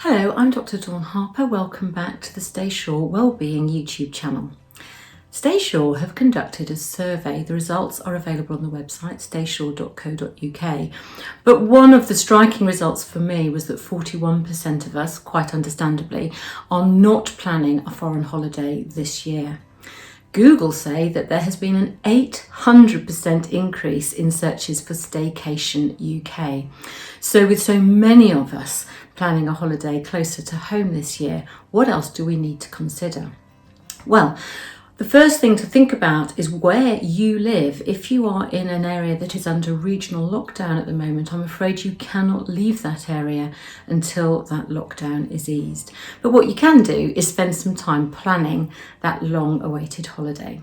Hello, I'm Dr. Dawn Harper. Welcome back to the Stay Sure Wellbeing YouTube channel. Stay Sure have conducted a survey. The results are available on the website staysure.co.uk. But one of the striking results for me was that 41% of us, quite understandably, are not planning a foreign holiday this year. Google say that there has been an 800% increase in searches for staycation UK. So with so many of us planning a holiday closer to home this year, what else do we need to consider? Well, the first thing to think about is where you live. If you are in an area that is under regional lockdown at the moment, I'm afraid you cannot leave that area until that lockdown is eased. But what you can do is spend some time planning that long-awaited holiday.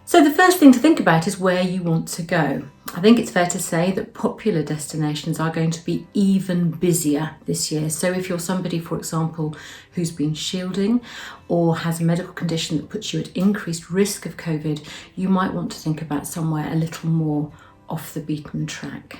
So the first thing to think about is where you want to go. I think it's fair to say that popular destinations are going to be even busier this year. So if you're somebody, for example, who's been shielding or has a medical condition that puts you at increased risk of COVID, you might want to think about somewhere a little more off the beaten track.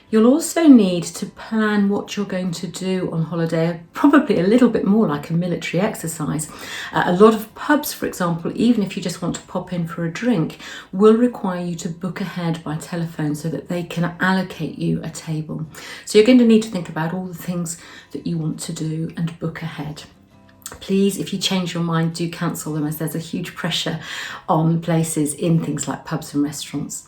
You'll also need to plan what you're going to do on holiday, probably a little bit more like a military exercise. A lot of pubs, for example, even if you just want to pop in for a drink, will require you to book ahead by telephone so that they can allocate you a table. So you're going to need to think about all the things that you want to do and book ahead. Please, if you change your mind, do cancel them, as there's a huge pressure on places in things like pubs and restaurants.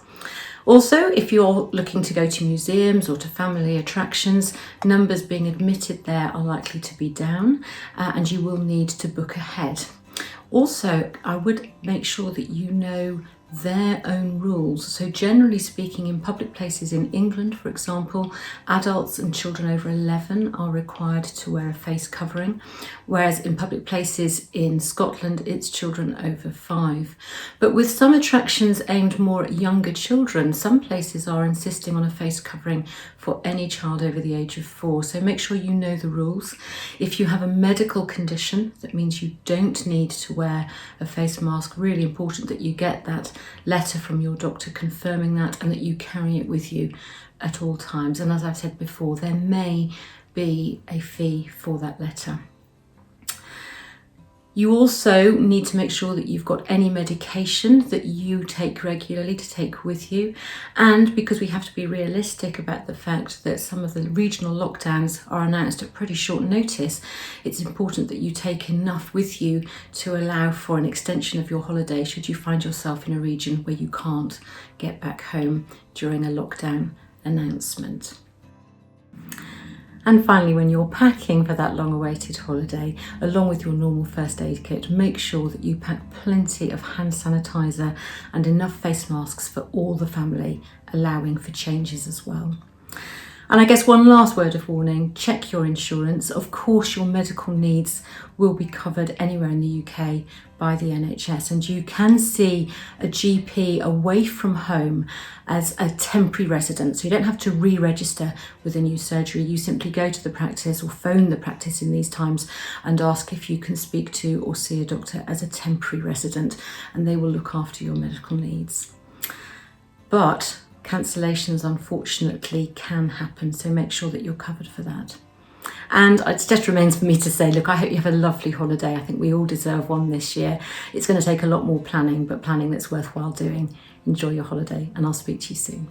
Also, if you're looking to go to museums or to family attractions, numbers being admitted there are likely to be down and you will need to book ahead. Also, I would make sure that you know their own rules. So generally speaking, in public places in England, for example, adults and children over 11 are required to wear a face covering, whereas in public places in Scotland, it's children over 5. But with some attractions aimed more at younger children, some places are insisting on a face covering for any child over the age of 4. So make sure you know the rules. If you have a medical condition, that means you don't need to wear a face mask. Really important that you get that letter from your doctor confirming that and that you carry it with you at all times. And as I've said before, there may be a fee for that letter. You also need to make sure that you've got any medication that you take regularly to take with you. And because we have to be realistic about the fact that some of the regional lockdowns are announced at pretty short notice, it's important that you take enough with you to allow for an extension of your holiday should you find yourself in a region where you can't get back home during a lockdown announcement. And finally, when you're packing for that long-awaited holiday, along with your normal first aid kit, make sure that you pack plenty of hand sanitizer and enough face masks for all the family, allowing for changes as well. And I guess one last word of warning, check your insurance. Of course, your medical needs will be covered anywhere in the UK by the NHS, and you can see a GP away from home as a temporary resident. So you don't have to re-register with a new surgery. You simply go to the practice or phone the practice in these times and ask if you can speak to or see a doctor as a temporary resident, and they will look after your medical needs. But cancellations, unfortunately, can happen, so make sure that you're covered for that. And it just remains for me to say, look, I hope you have a lovely holiday. I think we all deserve one this year. It's going to take a lot more planning, but planning that's worthwhile doing. Enjoy your holiday, and I'll speak to you soon.